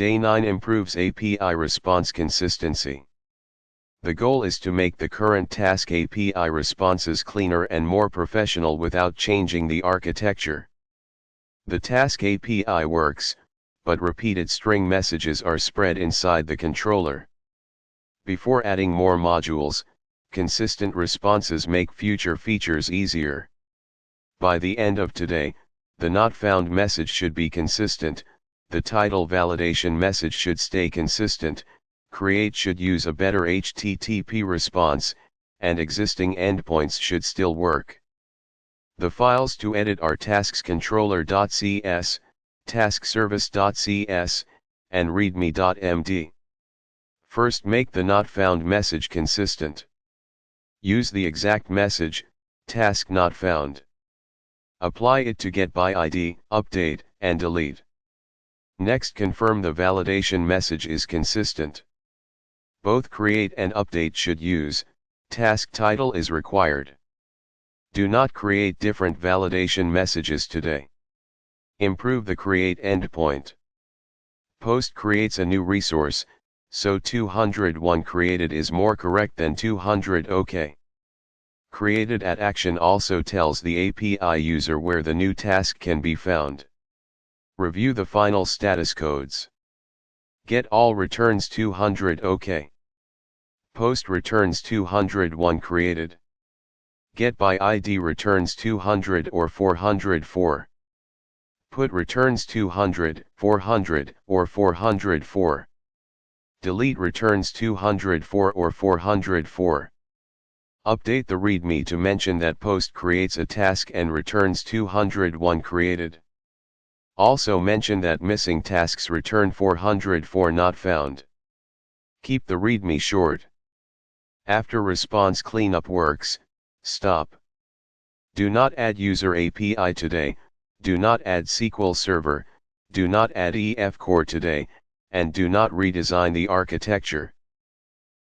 Day 9 improves API response consistency. The goal is to make the current task API responses cleaner and more professional without changing the architecture. The task API works, but repeated string messages are spread inside the controller. Before adding more modules, consistent responses make future features easier. By the end of today, the not found message should be consistent, the title validation message should stay consistent, create should use a better HTTP response, and existing endpoints should still work. The files to edit are taskscontroller.cs, taskservice.cs, and readme.md. First, make the not found message consistent. Use the exact message, task not found. Apply it to get by ID, update, and delete. Next, confirm the validation message is consistent. Both create and update should use, task title is required. Do not create different validation messages today. Improve the create endpoint. Post creates a new resource, so 201 created is more correct than 200 OK. Created at action also tells the API user where the new task can be found. Review the final status codes. Get all returns 200 OK. Post returns 201 created. Get by ID returns 200 or 404. Put returns 200, 400, or 404. Delete returns 204 or 404. Update the README to mention that post creates a task and returns 201 created. Also mention that missing tasks return 404 not found. Keep the README short. After response cleanup works, stop. Do not add user API today, do not add SQL Server, do not add EF Core today, and do not redesign the architecture.